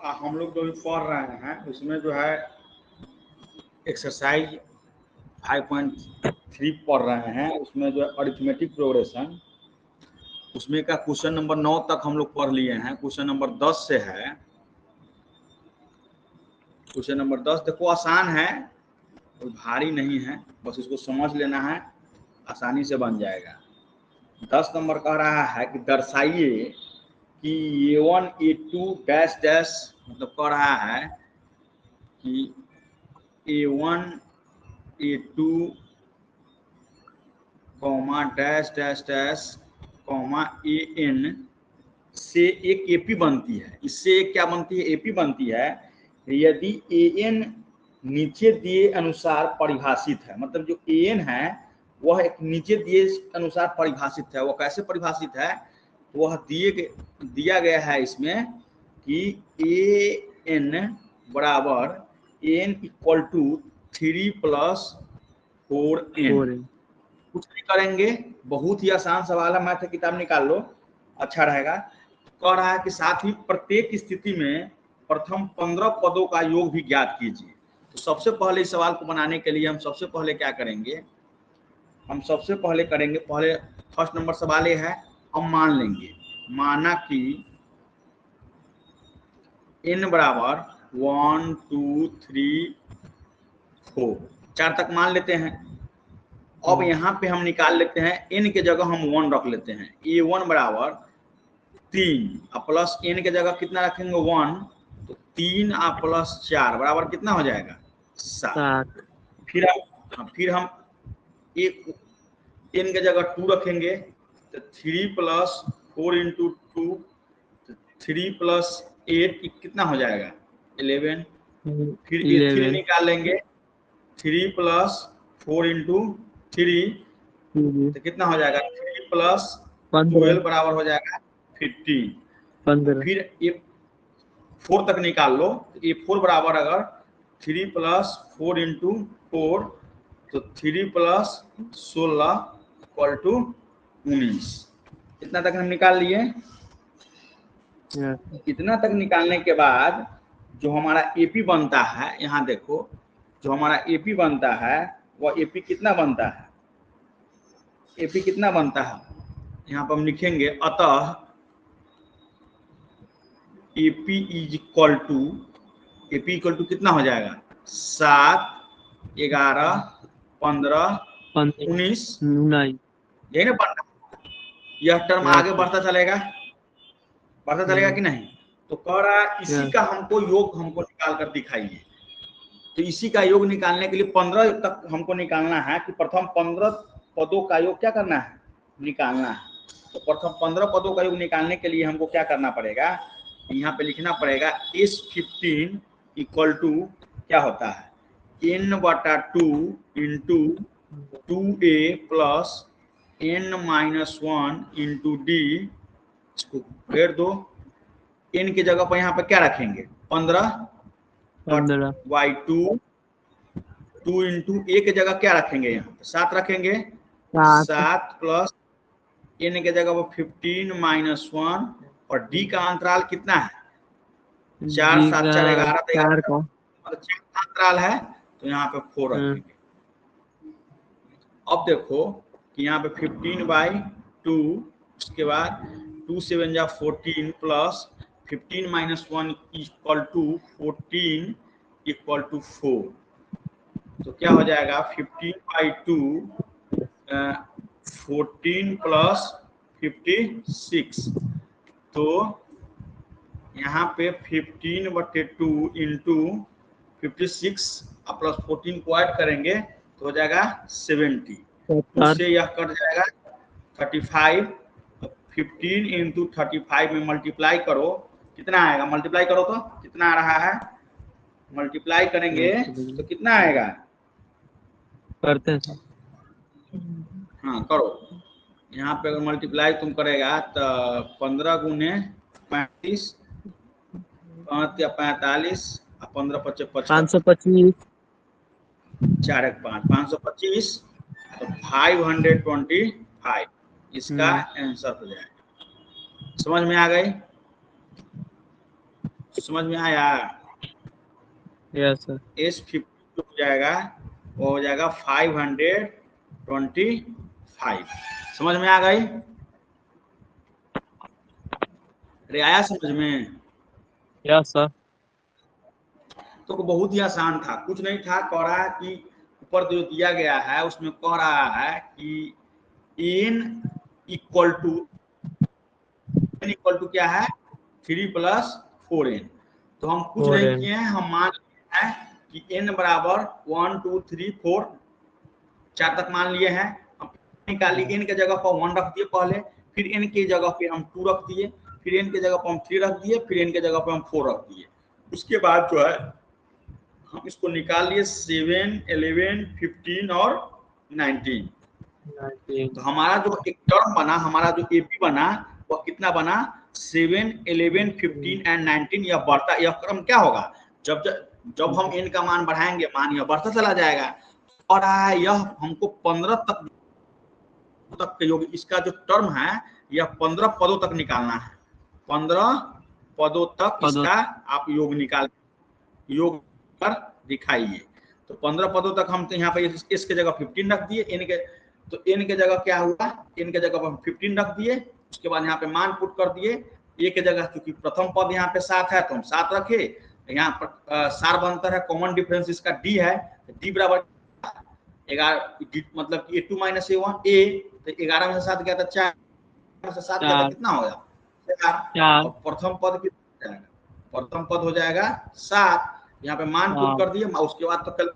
हम लोग जो पढ़ रहे हैं उसमें जो है एक्सरसाइज 5.3 पढ़ रहे हैं, उसमें जो है अरिथमेटिक प्रोग्रेशन, उसमें का क्वेश्चन नंबर 9 तक हम लोग पढ़ लिए हैं। क्वेश्चन नंबर 10 से है। क्वेश्चन नंबर 10 देखो आसान है, कोई भारी नहीं है, बस इसको समझ लेना है, आसानी से बन जाएगा। 10 नंबर कह रहा है कि दर्शाइए कि A1 A2 डैश डैश, मतलब कह रहा है कि A1 A2 comma dash dash dash comma AN से एक AP बनती है। इससे एक क्या बनती है? AP बनती है यदि AN नीचे दिए अनुसार परिभाषित है। मतलब जो AN है वह एक नीचे दिए अनुसार परिभाषित है। वह कैसे परिभाषित है? वह दिया गया है इसमें कि AN बराबर N इक्वल टू 3 + 4N। कुछ नहीं करेंगे, बहुत ही आसान सवाल है, मैथ की किताब निकाल लो, अच्छा रहेगा। कह रहा है कि साथ ही प्रत्येक स्थिति में प्रथम 15 पदों का योग भी ज्ञात कीजिए। तो सबसे पहले इस सवाल को बनाने के लिए हम सबसे पहले क्या करेंगे? हम सबसे पहले करेंगे, पहले फर्स्ट नंबर सवाल ये है, हम मान लेंगे, माना कि n बराबर 1 2 3 4 4 तक मान लेते हैं। अब यहाँ पे हम निकाल लेते हैं, n के जगह हम 1 रख लेते हैं। A1 बराबर 3 प्लस n के जगह कितना रखेंगे? 1, तो 3 प्लस 4 बराबर कितना हो जाएगा? 7। फिर हम एक n के जगह 2 रखेंगे, तो 3 + 4 × 2, 3 + 8 कितना हो जाएगा? 11। फिर A3 निकाल लेंगे, 3 + 4 × 3 तो कितना हो जाएगा? 3 + 12 बराबर हो जाएगा 15। फिर ये 4 तक निकाल लो, ये 4 बराबर अगर 3 + 4 × 4 तो 3 + 16 = 19। इतना तक हम निकाल लिए। इतना तक निकालने के बाद जो हमारा AP बनता है, यहाँ देखो जो हमारा AP बनता है वह AP कितना बनता है? AP कितना बनता है? यहाँ पर हम लिखेंगे, अतः AP इक्वल टू कितना हो जाएगा? 7 11 15 19। यही ना बनता है। यह टर्म आगे बढ़ता चलेगा कि नहीं? तो कह रहा है इसी का हमको योग हमको निकाल कर दिखाइए। तो इसी का योग निकालने के लिए 15 तक हमको निकालना है कि प्रथम 15 पदों का योग क्या करना है? निकालना है। तो प्रथम 15 पदों का योग निकालने के लिए हमको क्या करना पड़ेगा? यहाँ पे लिखना पड़ेगा S15 इक्वल टू क्या होता है? n/2 × 2a + n-1 × d। इसको घेर दो। n की जगह पर यहाँ पे क्या रखेंगे? 15 बाई 2 × a की जगह क्या रखेंगे? यहाँ पे 7 रखेंगे। 7 + n के जगह पर 15 - 1 और d का अंतराल कितना है? 4 7 4 11 4 का अंतराल है, तो यहाँ पे 4 रखेंगे। अब देखो कि यहाँ पे 15/2, उसके बाद 2 × 7 = 14 प्लस 15 - 1 = 14 = 4। तो क्या हो जाएगा? 15/2 14 + 56। तो यहाँ पे 15/2 × 56 प्लस 14 को ऐड करेंगे तो हो जाएगा 70। उससे यह कट जाएगा 35। 15 × 35 में मल्टीप्लाई करो, कितना आएगा? मल्टीप्लाई करो तो कितना आ रहा है? मल्टीप्लाई करेंगे तो कितना आएगा? करते हैं। हाँ करो। यहाँ पे अगर मल्टीप्लाई तुम करेगा तो 15 × 35 5 या 45 और 15 × 5 525 4 1 5 525 तो 525 इसका आंसर हो जाएगा। समझ में आ गई? समझ में आया? Yes sir. S50 हो जाएगा, वो हो जाएगा 525। समझ में आ गई? अरे आया समझ में? Yes sir. तो बहुत ही आसान था, कुछ नहीं था। कह रहा है कि ऊपर जो दिया गया है उसमें कह रहा है कि n इक्वल टू क्या है 3 + 4n। तो हम कुछ नहीं 4n। किए हैं, हम मान लिए हैं कि n बराबर 1 2 3 4 4 तक मान लिए हैं। हम निकाली, n के जगह पर 1 रख दिए पहले, फिर n की जगह पे हम 2 रख दिए, फिर n के जगह पर हम 3 रख दिए, फिर n के जगह पर हम 4 रख दिए। उसके बाद जो है हम इसको निकाल लिए 7 11 15 और 19। तो हमारा जो एक टर्म बना, हमारा जो एपी बना, वह कितना बना 7 11 15 एंड 19। यह बढ़ता, यह क्रम क्या होगा, जब जब हम n का मान बढ़ाएंगे मान यह बढ़ता चला जाएगा। और यह हमको 15 तक के योग, इसका जो टर्म है यह 15 पदों तक निकालना है। 15 पदों तक इसका आप योग निकाल, योग कर दिखाइए। तो 15 पदों तक हम तो यहाँ पे इस के जगह 15 रख दिए, n के, तो n के जगह क्या हुआ, n के जगह हम 15 रख दिए। उसके बाद यहाँ पे मान पुट कर दिए, a के जगह चूंकि प्रथम पद यहाँ पे 7 है तो हम 7 रखे। यहाँ पर सार बनता है, कॉमन डिफरेंस इसका d है, d बराबर 11, मतलब कि a2 - a1 a, तो 11 में से 7 गया था 4, में से 7 गया था कितना होगा 4। और प्रथम पद कितना, प्रथम पद हो जाएगा 7। यहाँ पे मान पुट कर दिए, उसके बाद तो कल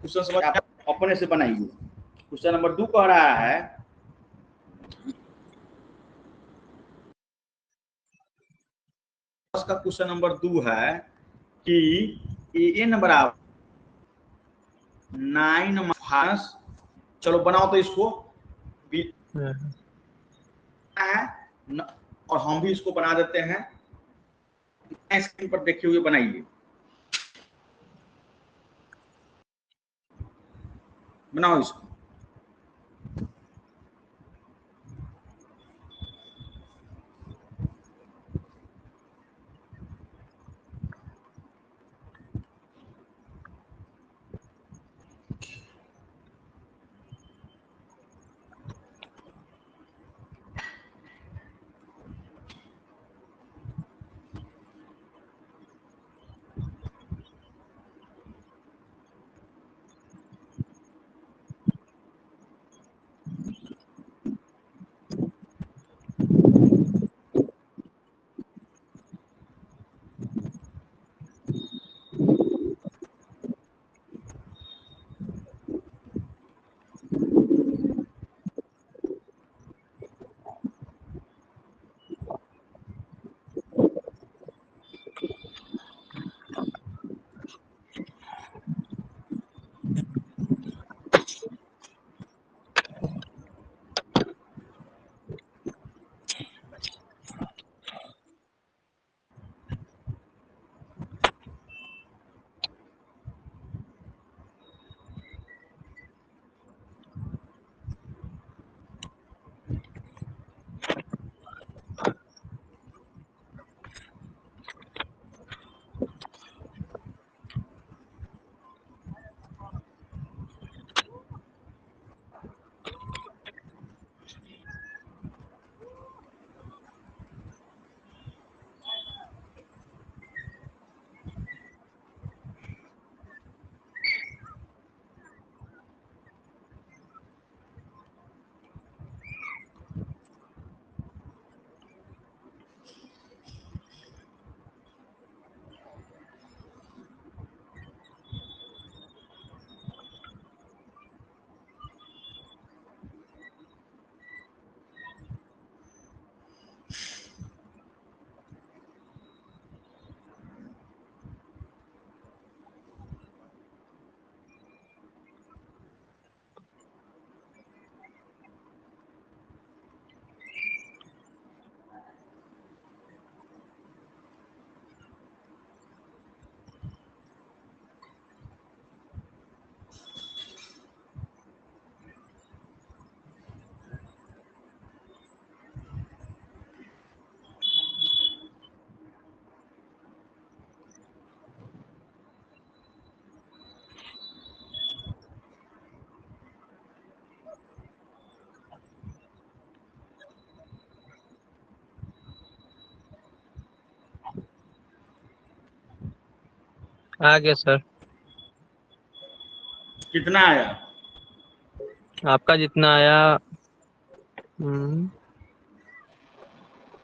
क्वेश्चन समझ आप अपने से बनाइए। क्वेश्चन नंबर 2 कह रहा है का क्वेश्चन नंबर 2 है कि an बराबर 9 - चलो बनाओ तो इसको है, और हम भी इसको बना देते हैं। स्क्रीन पर देखे हुए बनाइए, बनाओ इसको। आ गया सर। कितना आया? आपका जितना आया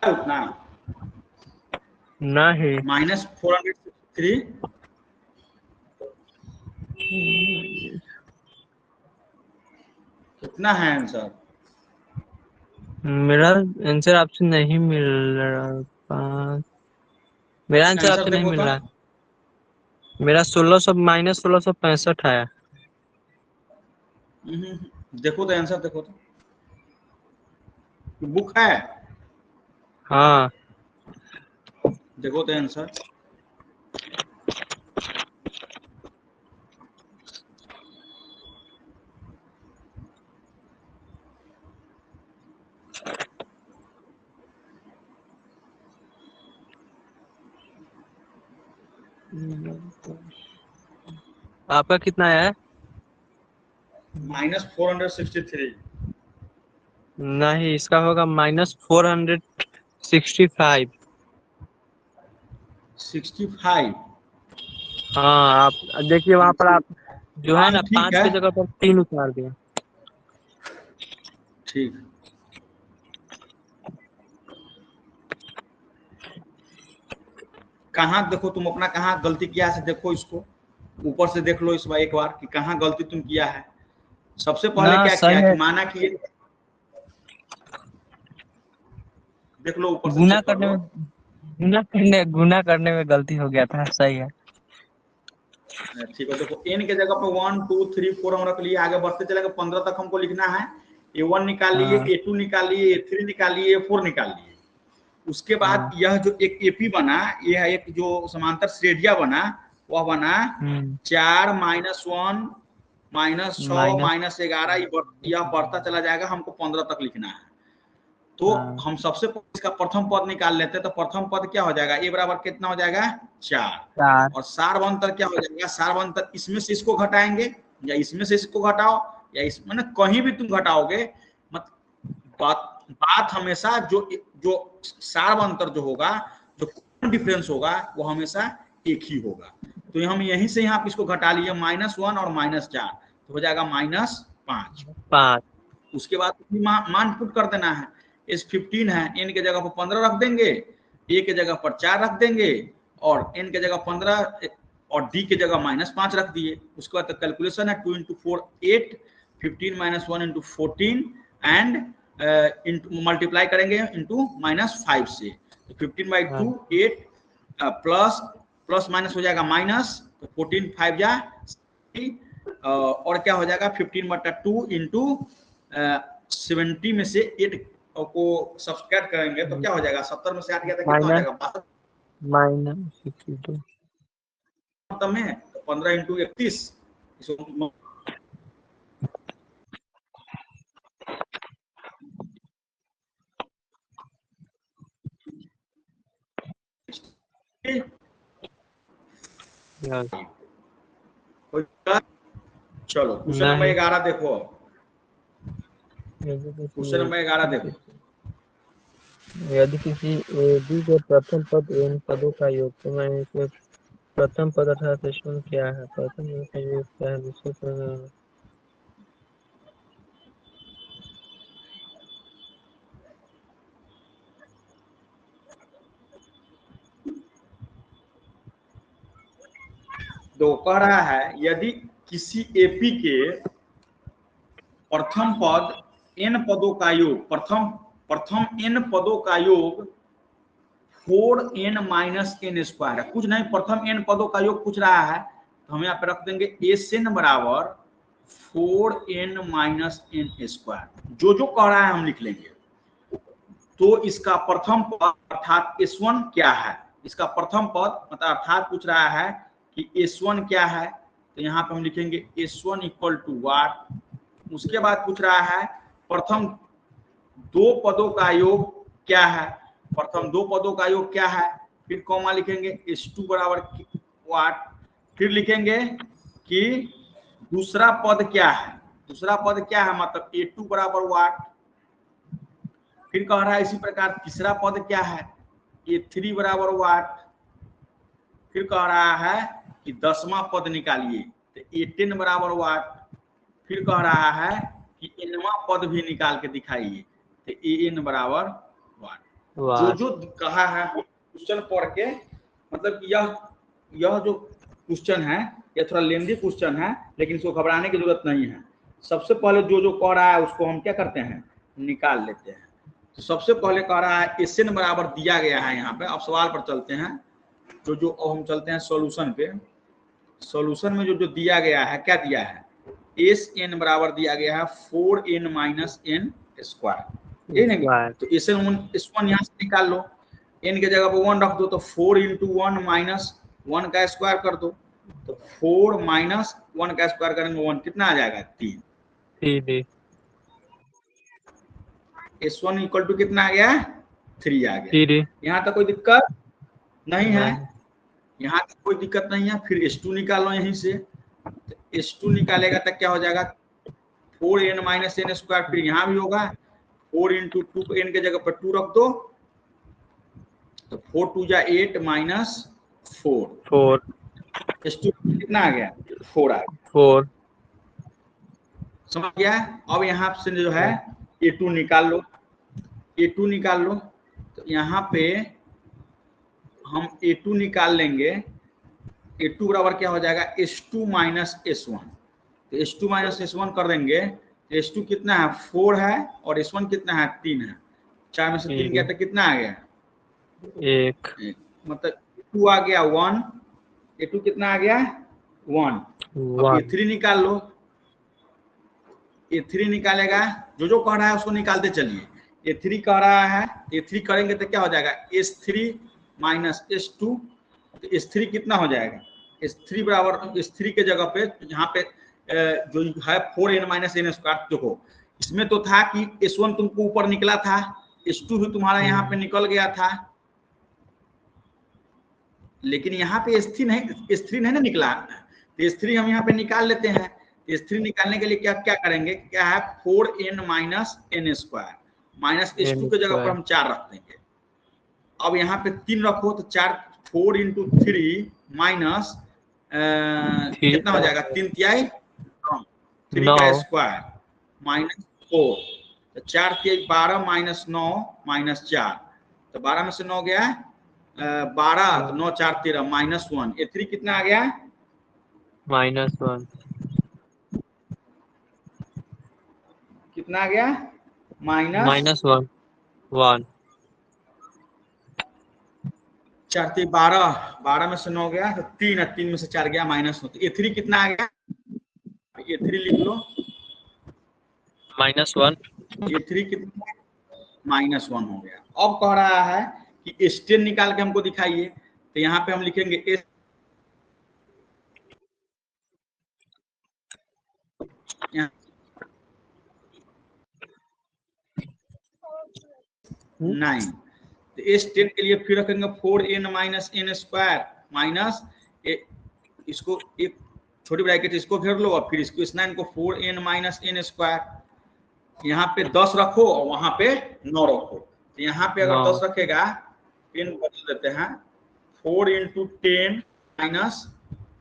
उतना नहीं। -463। कितना है आंसर? मेरा आंसर आपसे नहीं मिल रहा। मेरा आंसर आंसर आपसे नहीं देखो मिल तो। रहा है। मेरा 1600 माइनस 1665 आया। देखो तो आंसर देखो तो। बुक है? हाँ। देखो तो आंसर। आपका कितना आया है? -463। नहीं, इसका होगा -465। 65। हाँ, आप देखिए वहाँ पर आप जो है हाँ ना ठीक 5 है। की जगह पर 3 उतार दिए। ठीक। कहाँ देखो तुम अपना, कहाँ गलती किया है देखो इसको। ऊपर से देख लो इस बार एक बार कि कहाँ गलती तुम किया है। सबसे ना पहले क्या सही किया है। कि माना कि देख लो, ऊपर से गुना चेक कर करने लो। में गुना करने में गलती हो गया था। सही है। ठीक है, देखो n के जगह पे 1 2 3 4 हम रख लिए, आगे बढ़ते चलेंगे 15 तक हमको लिखना है। A1 निकाल लिए, हाँ। A2 निकाल लिए, A3 निकाल लिए, A4 निकाल लिए। उसके बाद यह जो एक AP बना, यह एक जो समांतर श्रेणिया बना, वह बना 4 -1 -6 -11, यह बढ़ता चला जाएगा। हमको 15 तक लिखना है। तो हम सबसे इसका प्रथम पद निकाल लेते हैं। तो प्रथम पद क्या हो जाएगा? a बराबर कितना हो जाएगा? 4। और सारवंतर क्या हो जाएगा? सारवंतर इसमें से इसको घटाएंगे या इसमें से इसको घटाओ, या इसमें ना कहीं भी तुम घटाओगे, मत बात हमेशा जो जो सारवंतर जो होगा, जो डिफरेंस होगा, वो हमेशा एक ही होगा। तो हम यहीं से यहाँ इसको घटा लिए, -1 और -4, तो हो जाएगा -5। उसके बाद मान पुट कर देना है। इस 15 है, n के जगह पर 15 रख देंगे, a के जगह पर 4 रख देंगे, और n के जगह 15 और d के जगह -5 रख दिए। उसके बाद कैलकुलेशन है 2 × 4 8, 15 - 1 × 14 एंड मल्टीप्लाई करेंगे इंटू -5 से। तो 15/2 8 प्लस माइनस हो जाएगा माइनस, तो 14 5 जा, और क्या हो जाएगा 15/2 इंटू 70 में से 8 को सब्सट्रैक्ट करेंगे तो क्या हो जाएगा? 70 में से 8 गया तो कितना हो जाएगा? -62। मतलब में 15 × 31, इसको चलो क्वेश्चन नंबर 11 देखो। क्वेश्चन नंबर 11 देखो। यदि किसी AB के प्रथम पद n पदों का योग, तो मैं इसमें प्रथम पद अर्थात S1 क्या है? प्रथम पद का योग क्या है? दूसरे पद तो कह रहा है यदि किसी AP के प्रथम पद n पदों का योग, प्रथम n पदों का योग 4n - n² है। कुछ नहीं, प्रथम n पदों का योग पूछ रहा है, तो हम यहाँ पे रख देंगे SN बराबर 4n - n²। जो कह रहा है हम लिख लेंगे। तो इसका प्रथम पद अर्थात S1 क्या है? इसका प्रथम पद मतलब अर्थात पूछ रहा है कि S1 क्या है, तो यहाँ पे हम लिखेंगे S1 = व्हाट। उसके बाद पूछ रहा है प्रथम दो पदों का योग क्या है? प्रथम दो पदों का योग क्या है? फिर कॉमा लिखेंगे S2 बराबर व्हाट। फिर लिखेंगे कि दूसरा पद क्या है? दूसरा पद क्या है मतलब A2 बराबर व्हाट। फिर कह रहा है इसी प्रकार तीसरा पद क्या है? A3 बराबर व्हाट। फिर कह रहा है कि 10वां पद निकालिए, तो A10 बराबर वाट। फिर कह रहा है कि nवां पद भी निकाल के दिखाइए, तो AN बराबर वाट। जो कहा है क्वेश्चन पढ़ के, मतलब यह जो क्वेश्चन है ये थोड़ा लेंदी क्वेश्चन है, लेकिन इसको घबराने की जरूरत नहीं है। सबसे पहले जो कह रहा है उसको हम क्या करते हैं, निकाल लेते हैं। तो सबसे पहले कह रहा है SN बराबर दिया गया है यहाँ पे। अब सवाल पर चलते हैं। जो हम चलते हैं सॉल्यूशन पे। सॉल्यूशन में जो दिया गया है, क्या दिया है, SN बराबर दिया गया है 4n माइनस n स्क्वायर। ये नहीं, तो SN यहाँ से निकाल लो, n के जगह पर 1 रख दो, तो 4 इंटू 1 माइनस 1 का स्क्वायर कर दो, तो 4 माइनस 1 का स्क्वायर करेंगे 1, कितना आ जाएगा 3। S1 इक्वल टू कितना आ गया, 3 आ गया। यहाँ तक कोई दिक्कत नहीं है, यहाँ तक कोई दिक्कत नहीं है। फिर S2 निकालो यहीं से, तो S2 निकालेगा तक क्या हो जाएगा 4n माइनस n स्क्वायर। फिर यहाँ भी होगा 4 इंटू 2, n के जगह पर 2 रख दो, तो 4 2 जा 8 माइनस 4। S2 कितना आ गया, 4 आ गया। समझ गया। अब यहाँ से जो है A2 निकाल लो, A2 निकाल लो। तो यहाँ पे हम A2 निकाल लेंगे, A2 बराबर क्या हो जाएगा S2 माइनस S1। तो S2 माइनस S1 कर देंगे, तो S2 कितना है 4 है, और S1 कितना है 3 है। 4 में से 3 गया तो कितना आ गया 1। मतलब A2 आ गया 1, A2 कितना आ गया 1। अब A3 निकाल लो, A3 निकालेगा, जो कह रहा है उसको निकालते चलिए। A3 कह रहा है, A3 करेंगे तो क्या हो जाएगा S3 माइनस S2। तो S3 कितना हो जाएगा, S3 बराबर, S3 के जगह पे यहाँ पे जो है 4n माइनस n स्क्वायर। देखो इसमें तो था कि S1 तुमको ऊपर निकला था, S2 भी तुम्हारा यहाँ पे निकल गया था, लेकिन यहाँ पे S3 नहीं ना निकला। तो S3 हम यहाँ पे निकाल लेते हैं। S3 निकालने के लिए क्या करेंगे, क्या है 4n minus n square, minus S2 के जगह पर हम 4 रख देंगे। अब यहाँ पे 3 रखो, तो 4 इंटू 3 माइनस कितना हो जाएगा 3 तिहाई 3 का स्क्वायर माइनस 4, तो 4 तिहाई 12 माइनस 9 माइनस 4, तो 12 में से 9 गया 12, तो 9 4 13 माइनस 1। A3 कितना आ गया -1, कितना आ गया -1 4 3 12, 12 में से 9 गया तो 3 है, 3 में से 4 गया -9। तो A3 कितना आ गया, A3 लिख लो -1। A3 कितना -1 हो गया। अब कह रहा है कि S10 निकाल के हमको दिखाइए, तो यहाँ पे हम लिखेंगे S9। तो S10 के लिए फिर रखेंगे 4n minus n square minus, इसको एक छोटी ब्रैकेट इसको घेर लो, और फिर इसको S9 को 4n माइनस n स्क्वायर। यहाँ पे 10 रखो और वहां पे 9 रखो। तो यहाँ पे अगर 10 रखेगा, 10 बदल देते हैं, 4 इंटू 10 माइनस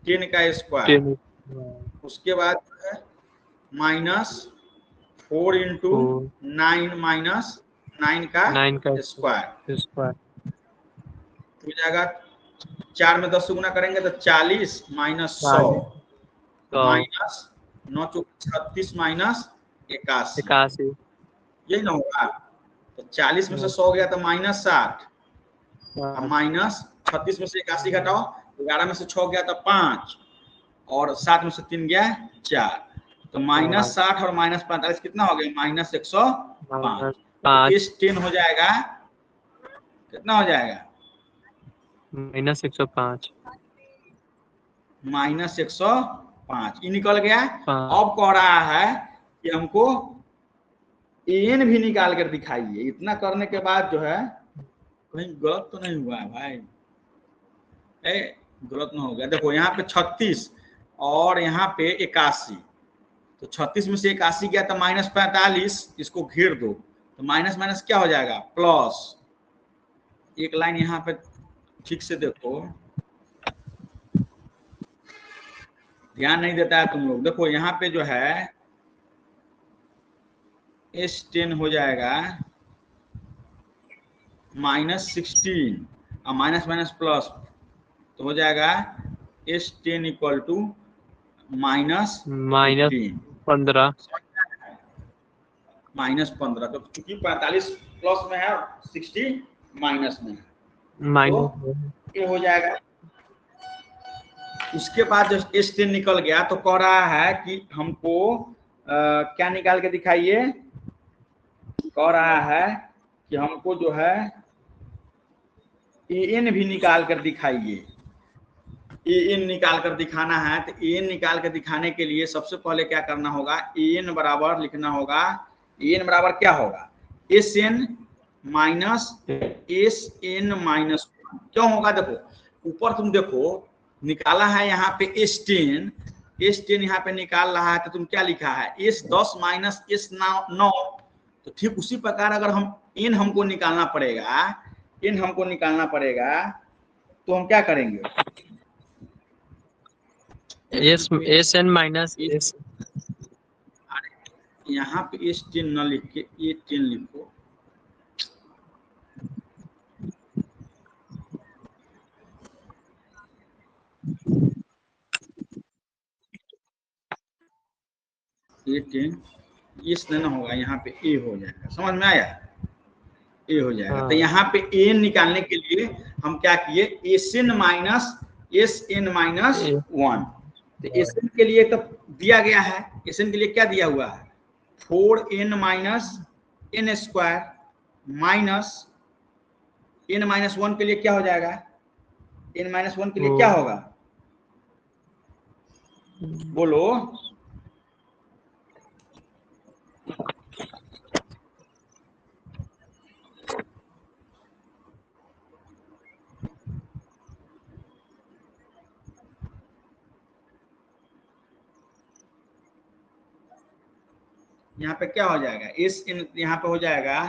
10 का स्क्वायर, उसके बाद जो है माइनस 4 इंटू 9 माइनस 9 का स्क्वायर हो जाएगा। 4 में 10 से गुना करेंगे तो 40 माइनस 100 माइनस 9 36 माइनस 81, यही ना होगा। तो 40 में से 100 गया तो माइनस 60, माइनस 36 में से 81 घटाओ, 11 में से 6 गया तो 5, और 7 में से 3 गया 4, तो -60 और -45 कितना हो गया -105। तो S10 हो जाएगा, कितना हो जाएगा -105, -105, ये निकल गया। अब कह रहा है कि हमको AN भी निकाल कर दिखाइए। इतना करने के बाद जो है कहीं गलत तो नहीं हुआ है भाई, गलत ना हो गया। देखो यहाँ पे 36 और यहाँ पे 81, तो 36 में से 81 गया तो -45, इसको घेर दो, तो माइनस माइनस क्या हो जाएगा प्लस। एक लाइन यहाँ पे ठीक से देखो, ध्यान नहीं देता है तुम लोग। देखो यहाँ पे जो है S10 हो जाएगा -16 और माइनस माइनस प्लस तो हो जाएगा S10 इक्वल टू -15 -15। तो चूंकि 45 प्लस में है और 60 माइनस में है माइनस तो ये हो जाएगा। उसके बाद जब S10 निकल गया तो कह रहा है कि हमको क्या निकाल के दिखाइए, कह रहा है कि हमको जो है AN भी निकाल कर दिखाइए। AN निकाल कर दिखाना है तो AN निकाल कर दिखाने के लिए सबसे पहले क्या करना होगा, AN बराबर लिखना होगा। AN बराबर क्या होगा, SN माइनस SN माइनस 1 क्यों होगा। देखो ऊपर तुम देखो निकाला है यहाँ पे S10 यहाँ पे निकाल रहा है तो तुम क्या लिखा है S10 माइनस S9। तो ठीक उसी प्रकार अगर हम N हमको निकालना पड़ेगा तो हम क्या करेंगे, SN माइनस S यहाँ पे S10 न लिख के A10 लिखो। A10 इस न होगा, यहाँ पे A हो जाएगा, समझ में आया, A हो जाएगा। तो यहाँ पे AN निकालने के लिए हम क्या किए, SN माइनस SN माइनस 1। तो SN के लिए तो दिया गया है, SN के लिए क्या दिया हुआ है 4n minus n square minus n minus 1 के लिए क्या हो जाएगा, n माइनस 1 के लिए क्या होगा बोलो। यहाँ पे क्या हो जाएगा, इस यहाँ पे हो जाएगा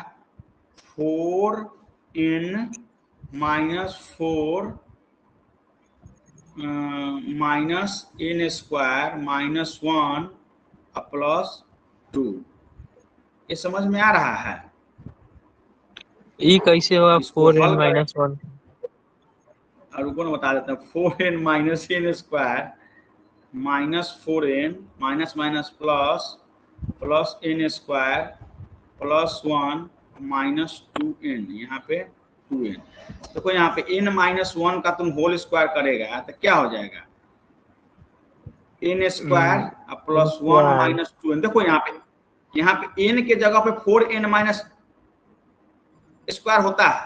4n minus 4 minus n square minus 1 plus 2। ये समझ में आ रहा है, ये कैसे होगा 4n माइनस 1। और ऊपर बता देता हूँ 4n minus n square minus 4n minus minus plus plus n square plus 1 minus 2n, यहाँ पे 2n। देखो यहाँ पे n माइनस 1 का तुम होल स्क्वायर करेगा तो क्या हो जाएगा n square plus 1 minus 2n। देखो यहाँ पे n के जगह पे 4n माइनस स्क्वायर होता है,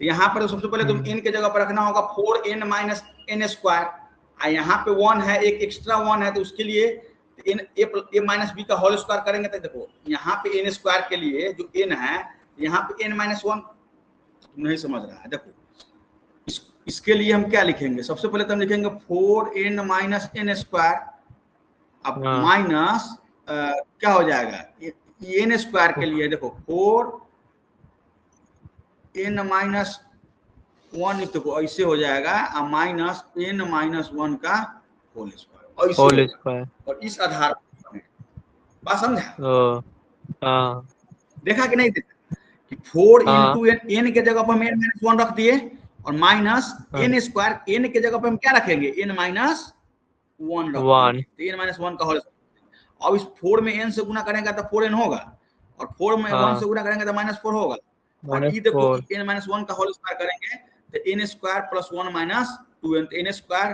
तो यहाँ पर सबसे पहले तुम n के जगह पर रखना होगा 4n माइनस n स्क्वायर। यहाँ पे 1 है, एक एक्स्ट्रा 1 है, तो उसके लिए a माइनस बी का होल स्क्वायर करेंगे तो देखो यहाँ पे n स्क्वायर के लिए जो n है, यहाँ पे n माइनस 1 नहीं समझ रहा है। देखो इसके लिए हम क्या लिखेंगे, सबसे पहले तो हम लिखेंगे 4n माइनस n स्क्वायर अब माइनस क्या हो जाएगा n स्क्वायर के लिए देखो 4n माइनस 1 देखो ऐसे हो जाएगा माइनस n माइनस 1 का होल स्क्वायर और इस आधार पर बात समझा। देखा कि नहीं देखा कि 4 इंटू n के जगह पर हम n माइनस 1 रख दिए और माइनस n स्क्वायर n के जगह पर हम क्या रखेंगे n माइनस 1 रखेंगे, तो n माइनस 1 का होल। अब इस 4 में n से गुना करेंगे तो 4n होगा और 4 में 1 से गुना करेंगे तो माइनस 4 होगा। और ये देखो कि n माइनस 1 का होल स्क्वायर करेंगे तो n square plus 1 minus 2n, तो n square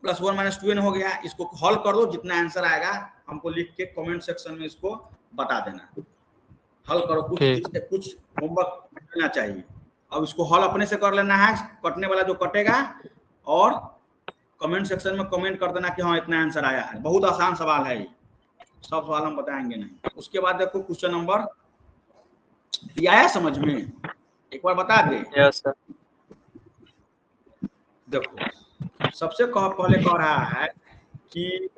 plus 1 minus 2n हो गया। इसको हल कर दो, जितना आंसर आएगा हमको लिख के कमेंट सेक्शन में इसको बता देना, हल करो, कुछ होमवर्क करना चाहिए। अब इसको हल अपने से कर लेना है, कटने वाला जो कटेगा, और कमेंट सेक्शन में कमेंट कर देना कि हाँ इतना आंसर आया है। बहुत आसान सवाल है ये, सब सवाल हम बताएंगे नहीं। उसके बाद देखो क्वेश्चन नंबर दिया है समझ में, एक बार बता दे। देखो सबसे पहले कह रहा है कि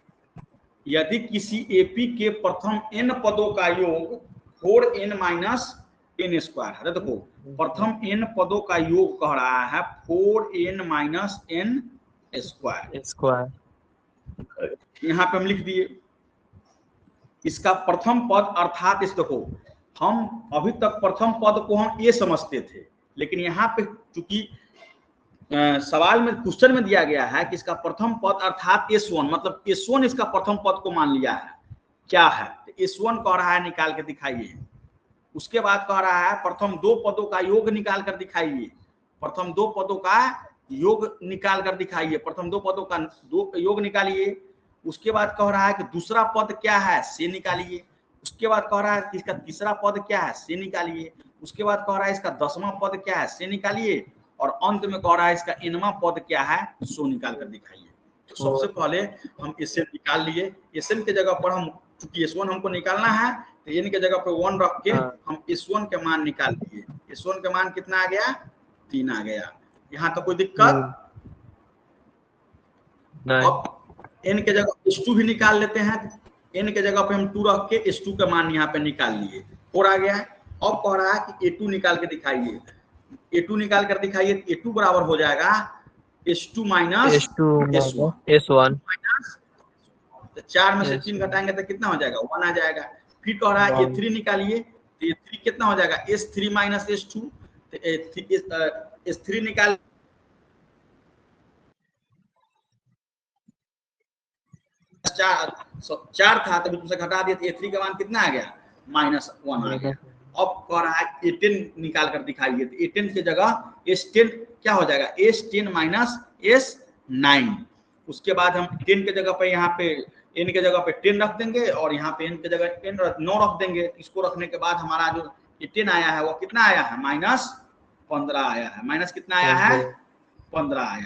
यदि किसी एपी के प्रथम n पदों का योग 4n माइनस n स्क्वायर है, देखो प्रथम n पदों का योग कह रहा है 4n माइनस n स्क्वायर। यहाँ पे हम लिख दिए इसका प्रथम पद, अर्थात इस देखो हम अभी तक प्रथम पद को हम ए समझते थे, लेकिन यहाँ पे चूंकि सवाल में क्वेश्चन में दिया गया है कि इसका प्रथम पद अर्थात S1, मतलब S1 इसका प्रथम पद को मान लिया है। क्या है? तो S1 कह रहा है निकाल के दिखाइए। उसके बाद कह रहा है प्रथम दो पदों का योग निकाल कर दिखाइए। प्रथम दो पदों का योग निकाल कर दिखाइए। प्रथम दो पदों का योग निकालिए। उसके बाद कह रहा है कि दूसरा पद क्या है, से निकालिए। उसके बाद कह रहा है कि इसका तीसरा पद क्या है, से निकालिए। उसके बाद कह रहा है इसका 10वां पद क्या है, से निकालिए। और अंत में कह रहा है इसका nवां पद क्या है, सो निकाल कर दिखाइए। तो सबसे पहले हम Sn निकाल लिए। Sn के जगह पर हम चूंकि S1 हमको निकालना है तो n के जगह पर 1 रख के हम S1 के मान निकाल लिए। S1 के मान कितना आ गया, 3 आ गया। यहाँ तो कोई दिक्कत नहीं। अब n के जगह S2 भी निकाल लेते हैं। n के जगह पे हम 2 रख के S2 का मान यहाँ पे निकाल लिए, 4 आ गया। अब कह रहा है कि A2 निकाल के दिखाइए। A2 निकाल कर दिखाइए। A2 बराबर हो जाएगा S2 माइनस S1। तो 4 में से 3 घटाएंगे तो कितना हो जाएगा, 1 आ जाएगा। फिर कह रहा है A3 निकालिए। तो A3 कितना हो जाएगा, S3 माइनस S2। तो S3 निकाल चार था तो तुमसे घटा दिया तो A3 का मान कितना आ गया, -1 आ गया। अब कह रहा है A10 निकाल कर दिखाइए। तो A10 की जगह S10 क्या हो जाएगा, S10 माइनस S9। उसके बाद हम 10 के जगह पे यहाँ पे n के जगह पे 10 रख देंगे और यहाँ पे n के जगह 9 रख देंगे। इसको रखने के बाद हमारा जो 10 आया है वो कितना आया है, -15 आया है। माइनस कितना आया है, 15 आया,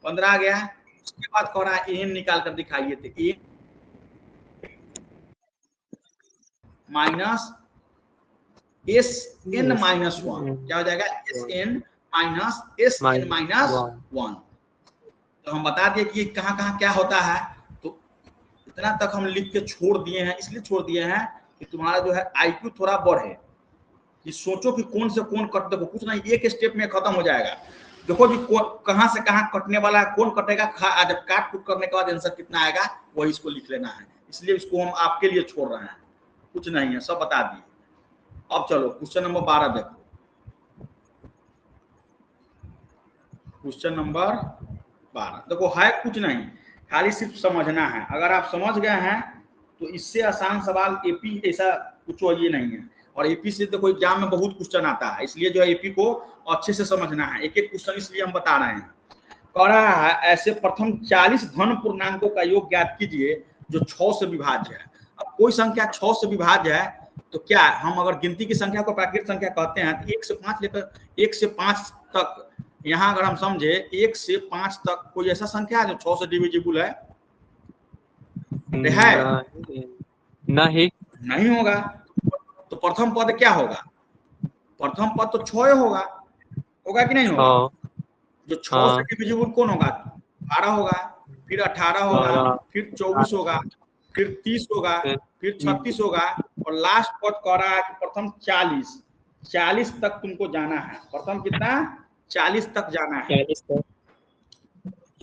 15 आ गया। उसके बाद कह रहा है n निकाल कर दिखाइए। तो n माइनस Sn माइनस 1 क्या हो जाएगा, Sn माइनस Sn माइनस 1। तो हम बता दिए कि कहाँ कहाँ क्या होता है। तो इतना तक हम लिख के छोड़ दिए हैं, इसलिए छोड़ दिए हैं कि तुम्हारा जो है IQ थोड़ा बढ़े, कि सोचो कि कौन से कौन कट, देखो कुछ नहीं, एक स्टेप में खत्म हो जाएगा। देखो जी कहाँ से कहाँ कटने वाला है, कौन कटेगा, जब काट कुट करने के बाद आंसर कितना आएगा वही इसको लिख लेना है। इसलिए इसको हम आपके लिए छोड़ रहे हैं, कुछ नहीं है, सब बता दिए। अब चलो क्वेश्चन नंबर 12 देखो। क्वेश्चन नंबर 12 देखो, है कुछ नहीं, खाली सिर्फ समझना है। अगर आप समझ गए हैं तो इससे आसान सवाल एपी ऐसा कुछ ये नहीं है। और एपी से देखो एग्जाम में बहुत क्वेश्चन आता है, इसलिए जो है एपी को अच्छे से समझना है। एक एक क्वेश्चन इसलिए हम बता रहे हैं। कह रहा है ऐसे प्रथम 40 धन पूर्णांकों का योग ज्ञात कीजिए जो 6 से विभाज्य है। अब कोई संख्या 6 से विभाज्य है तो क्या हम अगर गिनती की संख्या को प्राकृत संख्या कहते हैं तो 1 से 5 लेकर 1 से 5 तक, यहाँ अगर हम समझे 1 से 5 तक कोई ऐसा संख्या है जो 6 से डिविजिबल है? नहीं होगा। तो प्रथम पद क्या होगा, प्रथम पद तो 6 होगा कि नहीं होगा? जो 6 से डिविजिबल कौन होगा, 12 होगा, फिर 18 होगा, फिर 24 होगा, फिर 30 होगा, फिर 36 होगा, और लास्ट पद कह रहा है कि प्रथम 40 तक तुमको जाना है। प्रथम कितना, 40 तक जाना है।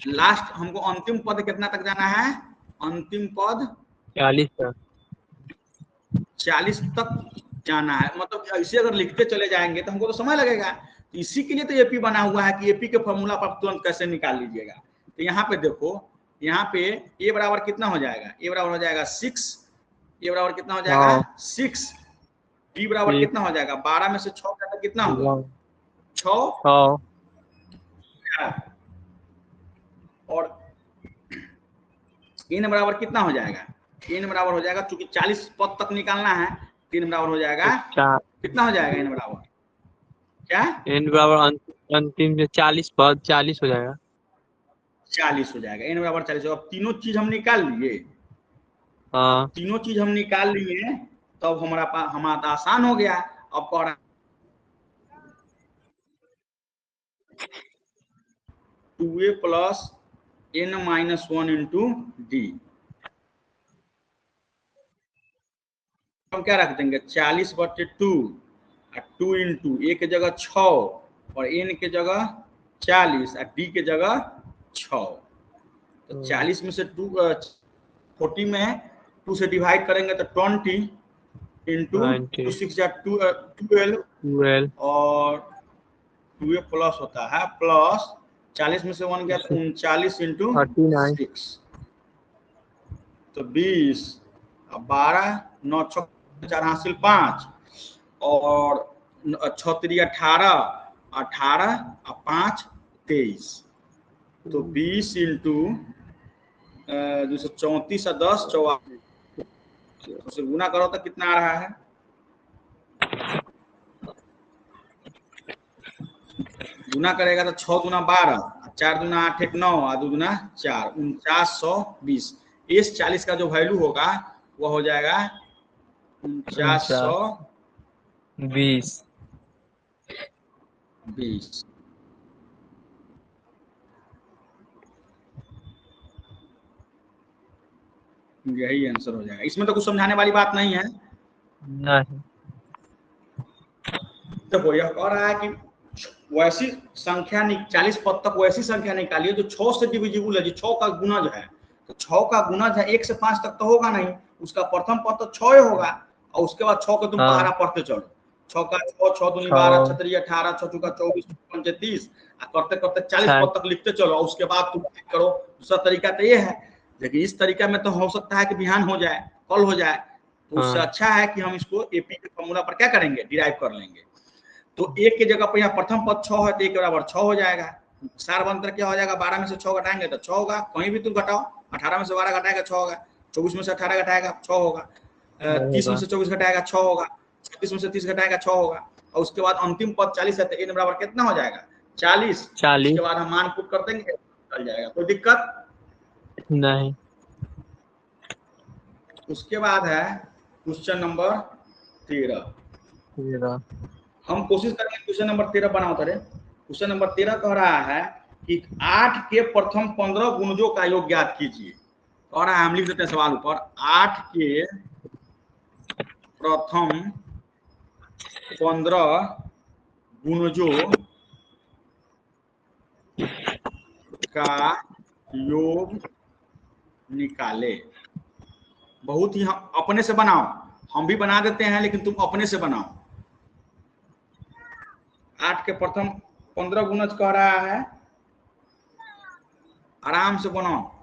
लास्ट हमको अंतिम पद कितना तक जाना है, अंतिम पद 40 तक जाना है। मतलब ऐसे अगर लिखते चले जाएंगे तो हमको तो समय लगेगा। तो इसी के लिए तो एपी बना हुआ है कि एपी के फॉर्मूला पर तुरंत कैसे निकाल लीजिएगा। तो यहाँ पे देखो, यहाँ पे ए बराबर कितना हो जाएगा, ए बराबर हो जाएगा 6, ए बराबर कितना हो जाएगा 6, बी बराबर कितना हो जाएगा 12 में से 6 का कितना होगा 6, और n बराबर कितना हो जाएगा, n बराबर हो जाएगा, चूंकि 40 पद तक निकालना है, n बराबर हो जाएगा कितना हो जाएगा, n बराबर क्या, n बराबर अंतिम जो 40 पद 40 हो जाएगा, 40 हो जाएगा, n बराबर 40। अब तीनों चीज हम निकाल लिए, हाँ तीनों चीज हम निकाल लिए, तब हमारा आसान हो गया। अब कह रहा 2a plus n-1 into D. हम क्या रख देंगे 40/2, 2 इंटू ए के जगह 6 और n के जगह 40 और डी के जगह 6। तो 40 में से 40 में 2 से डिवाइड करेंगे तो 20 इंटू 2 6 12 और 2 प्लस होता है प्लस 40 में से 1 गया तो 39 इंटू 6 तो 20 12 9 6 4 हासिल 5 और 6 3 18 18 और 5 23 तो 20 इंटू 234 और 10 44 उसे गुना करो तो कितना आ रहा है? गुना करेगा तो 6 दूना 12 4 दूना 8 1 9 और 2 दूना 4 4920 इस 40 का जो वैल्यू होगा वो हो जाएगा 4920 यही आंसर हो जाएगा। इसमें तो कुछ समझाने वाली बात नहीं है। नहीं तो यह कह रहा है कि वैसी संख्या 40 पद तक वैसी संख्या निकालिए जो 6 से डिविजिबल है, जो 6 का गुणज है। तो 6 का गुणज है 1 से 5 तक तो होगा नहीं, उसका प्रथम पद तो 6 होगा और उसके बाद 6 को तुम पहाड़ा पढ़ते चलो। 6 का 6 दूनी 12 6 3 18 6 चौका 24 5 30 करते करते 40 पद तक लिखते चलो और उसके बाद तुम करो। दूसरा तरीका तो ये है, लेकिन इस तरीका में तो हो सकता है कि बिहान हो जाए, कल हो जाए, तो उससे अच्छा है कि हम इसको एपी के फॉर्मूला पर क्या करेंगे, डिराइव कर लेंगे। तो एक की जगह पर यहाँ प्रथम पद 6 है तो 1 के बराबर 6 हो जाएगा। सार अंतर क्या हो जाएगा, 12 में से 6 घटाएंगे तो 6 होगा, कहीं भी तुम घटाओ। 18 में से 12 घटाएगा 6 होगा, 24 में से 18 घटाएगा 6 होगा, 30 में से 24 घटाएगा 6 होगा, 36 में से 30 घटाएगा 6 होगा और उसके बाद अंतिम पद 40 है तो n बराबर कितना हो जाएगा 40। उसके बाद हम मान पुट कर देंगे, चल जाएगा, कोई दिक्कत नहीं। उसके बाद है क्वेश्चन नंबर 13। हम कोशिश करेंगे क्वेश्चन नंबर 13 बनाओ करें। क्वेश्चन नंबर 13 कह रहा है कि 8 के प्रथम 15 गुणजों का योग ज्ञात कीजिए। कह रहा है, हम लिख देते हैं सवाल ऊपर, 8 के प्रथम 15 गुणजों का योग निकाले। बहुत ही हम अपने से बनाओ, हम भी बना देते हैं लेकिन तुम अपने से बनाओ। 8 के प्रथम 15 गुणज कह रहा है, आराम से बनाओ।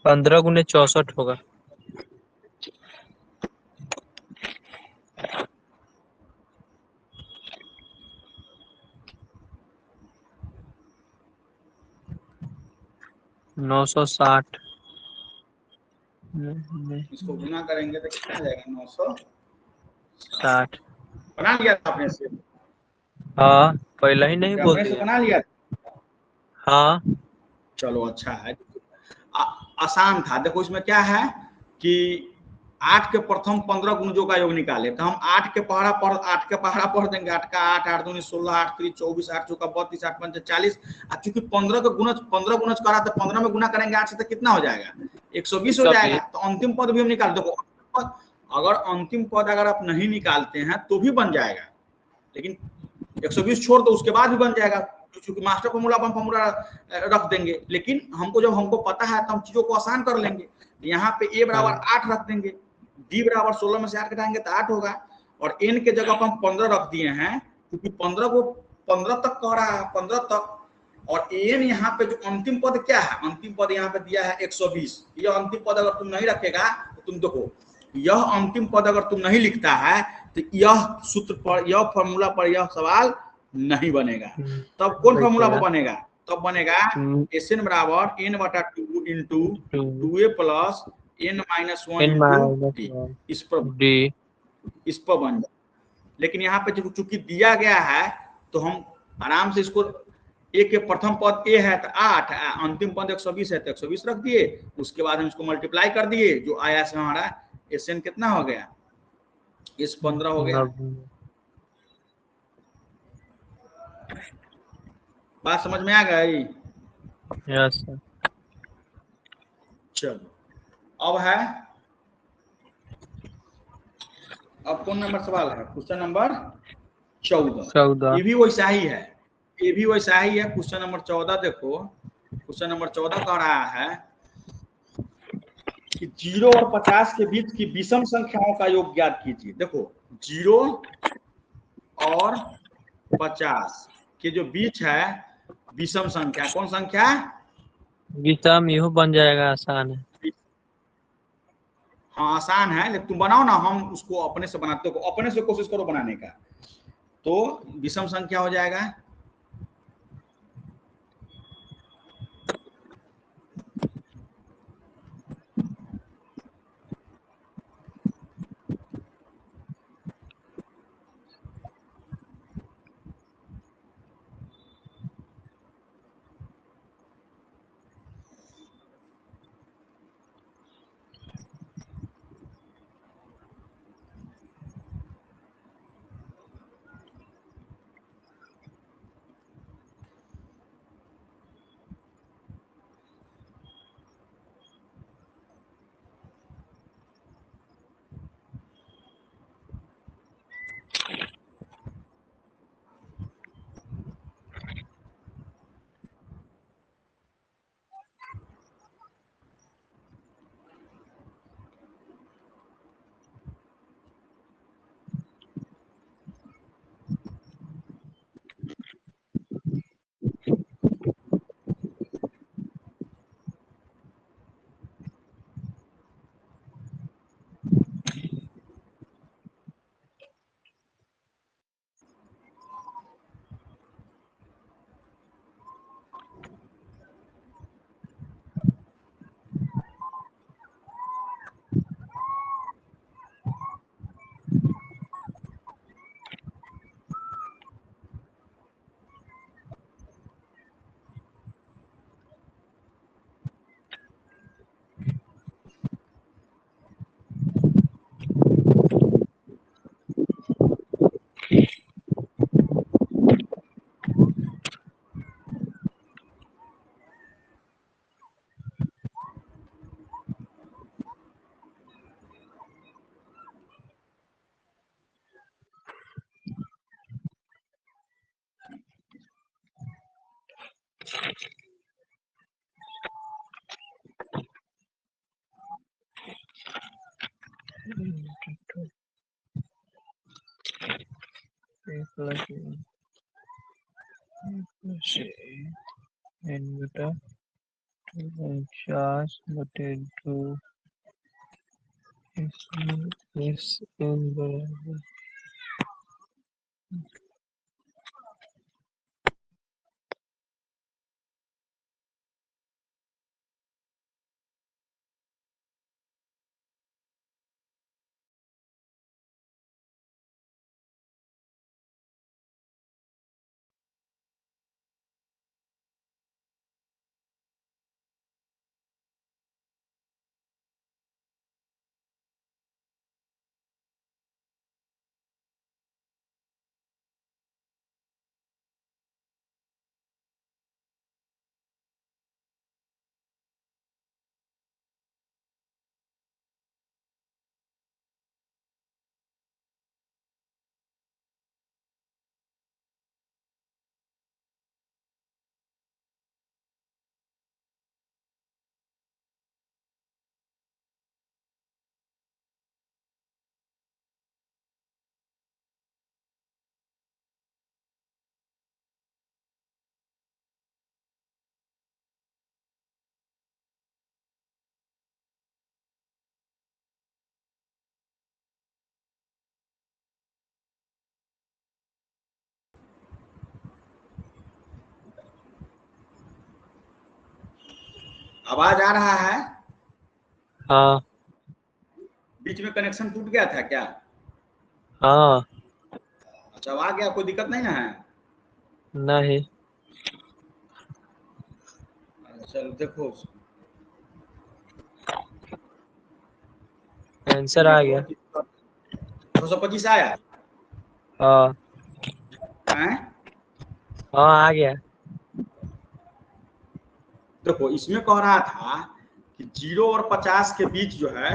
पंद्रह गुने 64 होगा। नौ 960। इसको गुना करेंगे तो कितना आ जाएगा 960। बना लिया था आपने से? हाँ, पहले ही नहीं बोल दिया। बना लिया। हाँ चलो अच्छा है, आसान था। देखो इसमें क्या है कि 8 के प्रथम 15 गुणजों का योग निकाले तो हम 8 के पहाड़ा पढ़ देंगे। 8 का 8 8 दूनी 16 8 3 24 8 चौका 32 8 पंच 40। चूंकि 15 का गुणज 15 गुणज करा तो 15 में गुना करेंगे 8 से तो कितना हो जाएगा 120 हो जाएगा। तो अंतिम पद भी हम निकाल, देखो अगर अंतिम पद अगर आप नहीं निकालते हैं तो भी बन जाएगा, लेकिन 120 छोड़ दो उसके बाद भी बन जाएगा, क्योंकि मास्टर फॉर्मूला रख देंगे। लेकिन हमको जब हमको पता है तो हम चीजों को आसान कर लेंगे। यहाँ पे a बराबर 8 रख देंगे, d बराबर 16 में से 8 घटाएंगे तो 8 होगा, और n के जगह पर हम 15 रख दिए हैं क्योंकि 15 तक कह रहा है, 15 तक। और an यहाँ पे जो अंतिम पद क्या है, अंतिम पद यहाँ पे दिया है 120। यह अंतिम पद अगर तुम नहीं रखेगा तो तुम देखो, यह अंतिम पद अगर तुम नहीं लिखता है तो यह सूत्र पर, यह फॉर्मूला पर यह सवाल नहीं बनेगा। तब कौन फॉर्मूला पर बनेगा, तब बनेगा Sn बराबर n बटा 2 into 2a plus n minus 1 into d, इस पर बन जाए। लेकिन यहाँ पे चूंकि दिया गया है तो हम आराम से इसको, a के प्रथम पद a है तो 8, अंतिम पद 120 है तो 120 रख दिए, उसके बाद हम इसको मल्टीप्लाई कर दिए, जो आया से हमारा Sn कितना हो गया, इस 15 हो गया। बात समझ में आ गई? Yes sir. चलो अब है, अब कौन नंबर सवाल है, क्वेश्चन नंबर 14। ये भी वैसा ही है, ये भी वैसा ही है। क्वेश्चन नंबर 14 देखो, क्वेश्चन नंबर 14 कह रहा है कि 0 और 50 के बीच की विषम संख्याओं का योग ज्ञात कीजिए। देखो 0 और 50 के जो बीच है विषम संख्या, कौन संख्या, विषम, यह बन जाएगा, आसान है। हाँ आसान है, लेकिन तुम बनाओ ना, हम उसको अपने से बनाते हो, अपने से कोशिश करो बनाने का, तो विषम संख्या हो जाएगा n बटा 49/2 Sn बराबर आवाज आ रहा है? हाँ बीच में कनेक्शन टूट गया था क्या? हाँ। अच्छा, अब आ गया, कोई दिक्कत नहीं ना है? नहीं। चलो देखो, आंसर आ गया। 225 आया हाँ है? हाँ आ गया। देखो, इसमें कह रहा था कि 0 और 50 के बीच जो है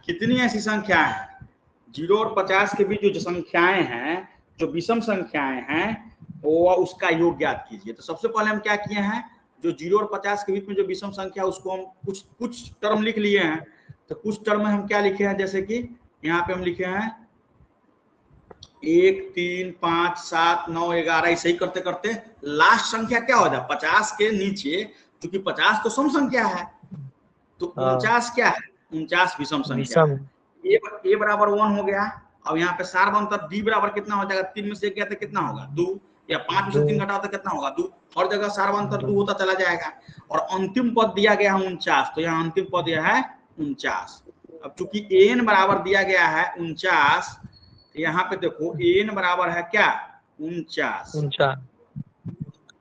कितनी ऐसी संख्या है, 0 और 50 के बीच जो संख्याएं हैं, जो विषम संख्याएं हैं, वो उसका योग ज्ञात कीजिए। तो सबसे पहले हम क्या किए हैं, जो 0 और 50 के बीच में जो विषम संख्या, उसको हम कुछ टर्म लिख लिए हैं। तो कुछ टर्म में हम क्या लिखे हैं, जैसे कि यहाँ पे हम लिखे हैं 1 3 5 7 9 11, ऐसे ही करते करते लास्ट संख्या क्या हो जाए 50 के नीचे, क्योंकि 50 तो सम संख्या है, तो 49 क्या है, 49 विषम संख्या है। ए बराबर 1 हो गया। अब यहाँ पे सार बनता डी बराबर कितना हो जाएगा, 3 में से 1 गया तो कितना होगा 2, या 5 में से 3 घटाओ तो कितना होगा 2, हर जगह सार बनता 2 होता चला जाएगा। और अंतिम पद दिया गया है 49, तो यहाँ अंतिम पद यह है 49। अब चूंकि एन बराबर दिया गया है 49, यहाँ पे देखो एन बराबर है क्या 49,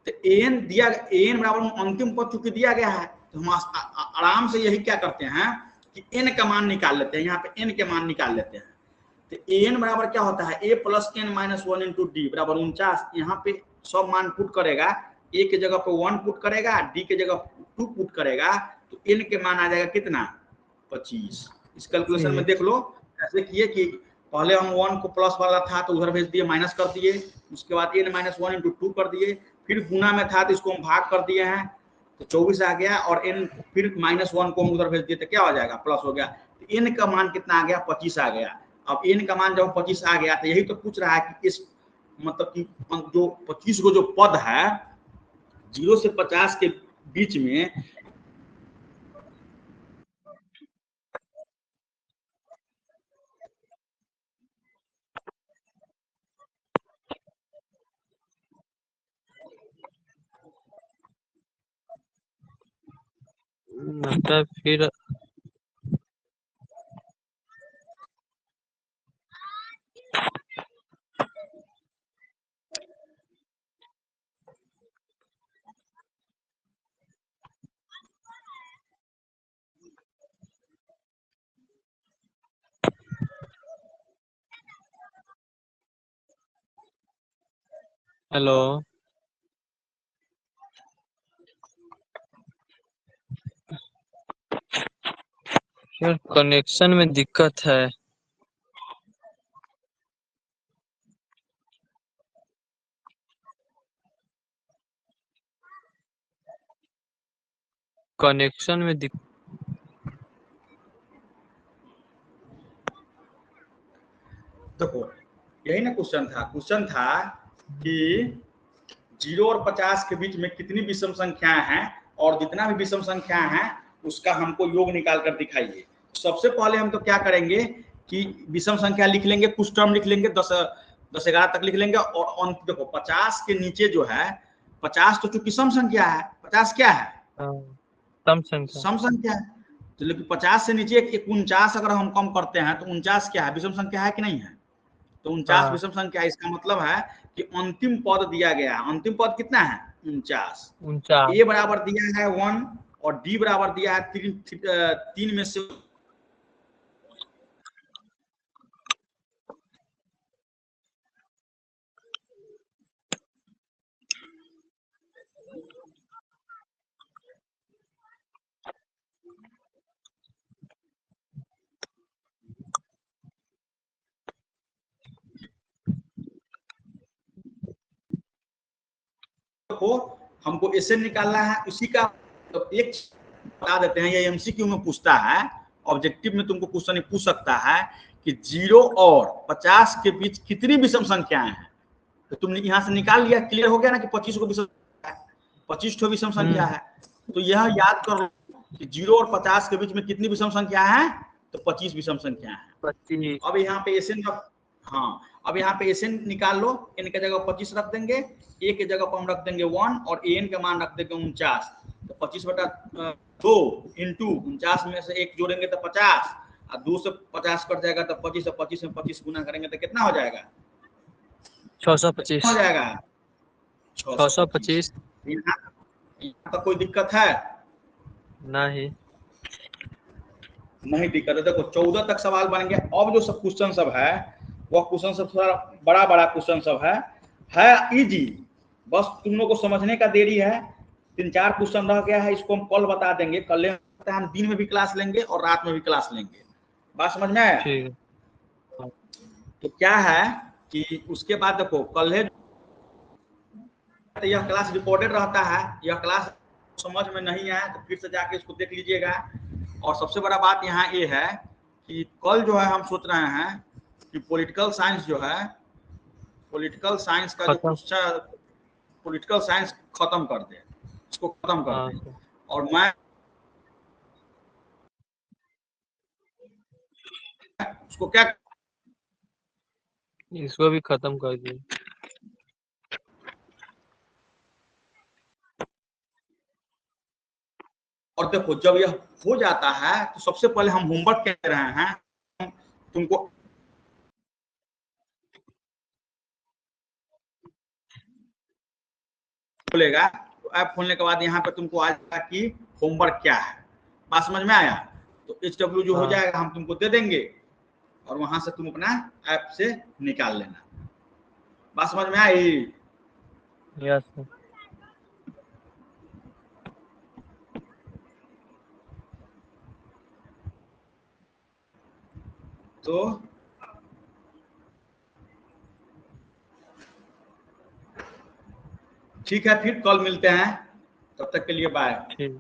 तो एन दिया, एन बराबर अंतिम पद चूंकि दिया गया है, तो हम आराम से यही क्या करते हैं कि एन का मान निकाल लेते हैं। यहाँ पे एन के मान निकाल लेते हैं। तो एन बराबर क्या होता है, A plus N minus 1 into D बराबर 49। यहाँ पे सब मान पुट करेगा, ए के जगह पे 1 पुट करेगा, डी के जगह 2 पुट करेगा, तो एन के मान आ जाएगा कितना 25। इस कैलकुलेशन में देख लो ऐसे किए कि पहले हम 1 को प्लस वाला था तो उधर भेज दिए, माइनस कर दिए, उसके बाद एन माइनस 1 इंटू 2 कर दिए, फिर गुना में था तो इसको हम भाग कर दिए हैं, तो 24 आ गया, और एन फिर माइनस 1 को हम उधर भेज दिए तो क्या हो जाएगा प्लस हो गया, तो एन का मान कितना आ गया 25 आ गया। अब एन का मान जब 25 आ गया तो यही तो पूछ रहा है कि इस मतलब कि जो 25 को जो पद है 0 से 50 के बीच में, मतलब फिर हेलो यार, कनेक्शन में दिक्कत है। कनेक्शन में देखो यही ना क्वेश्चन था कि 0 और 50 के बीच में कितनी विषम संख्याएं हैं, और जितना भी विषम संख्या है उसका हमको योग निकाल कर दिखाइए। सबसे पहले हम तो क्या करेंगे कि विषम संख्या लिख लेंगे, कुछ टर्म लिख लेंगे, 10 11 तक लिख लेंगे, और अंत देखो 50 के नीचे जो है 50 तो चूंकि सम संख्या है, 50 क्या है सम संख्या है, तो लेकिन 50 से नीचे 49 अगर हम कम करते हैं तो 49 क्या है, विषम संख्या है कि नहीं है, तो 49 विषम संख्या। इसका मतलब है कि अंतिम पद दिया गया है, अंतिम पद कितना है 49। ए बराबर दिया है 1 और डी बराबर दिया है 3 में से को हमको एसएन निकालना है। उसी का तो एक बता देते हैं, ये एमसीक्यू में पूछता है, ऑब्जेक्टिव में तुमको क्वेश्चन पूछ सकता है कि 0 और 50 के बीच कितनी विषम संख्याएं हैं, तो तुमने यहाँ से निकाल लिया, क्लियर हो गया ना कि 25 को विषम 25 ठो विषम संख्या है। तो यह याद कर लो कि 0 और 50 के बीच में कितनी विषम संख्या है, तो 25 विषम संख्या है। अब यहाँ पे एसएन, हाँ अब यहाँ पे एसएन निकाल लो, एन के जगह 25 रख देंगे, ए के जगह पर हम रख देंगे 1 और एन का मान रख देंगे 49। तो 25/2 इंटू 49 में से 1 जोड़ेंगे तो 50, और 2 से 50 कट जाएगा तो 25, और 25 में 25 गुना करेंगे तो कितना हो जाएगा? 625 हो जाएगा 625। 625 यहाँ तक कोई दिक्कत है? नहीं नहीं दिक्कत है। देखो 14 तक सवाल बन गया। अब जो सब क्वेश्चन सब है वह क्वेश्चन सब थोड़ा बड़ा बड़ा क्वेश्चन सब है इजी, बस तुम लोग को समझने का देरी है। 3-4 क्वेश्चन रह गया है, इसको हम कल बता देंगे। कल हम दिन में भी क्लास लेंगे और रात में भी क्लास लेंगे। बात समझ में आया? ठीक है। तो क्या है कि उसके बाद देखो कल तो यह क्लास रिकॉर्डेड रहता है। यह क्लास समझ में नहीं आया तो फिर से जाके इसको देख लीजिएगा। और सबसे बड़ा बात यहाँ ये है कि कल जो है हम सोच रहे हैं कि पॉलिटिकल साइंस जो है, पॉलिटिकल साइंस का जो खत्म। क्वेश्चन, पॉलिटिकल साइंस खत्म कर दे, इसको खत्म कर हाँ दे। सर। और मैं उसको क्या, इसको भी खत्म कर दिए। और देखो जब यह हो जाता है तो सबसे पहले हम होमवर्क कह रहे हैं तुमको। खोलेगा तो ऐप खोलने के बाद यहाँ पे तुमको आ जाएगा कि होमवर्क क्या है। बात समझ में आया? तो HW जो हो हाँ जाएगा हम तुमको दे देंगे और वहां से तुम अपना ऐप से निकाल लेना। बात समझ में आई? Yes sir. तो ठीक है, फिर कल मिलते हैं। तब तक के लिए बाय। ठीक।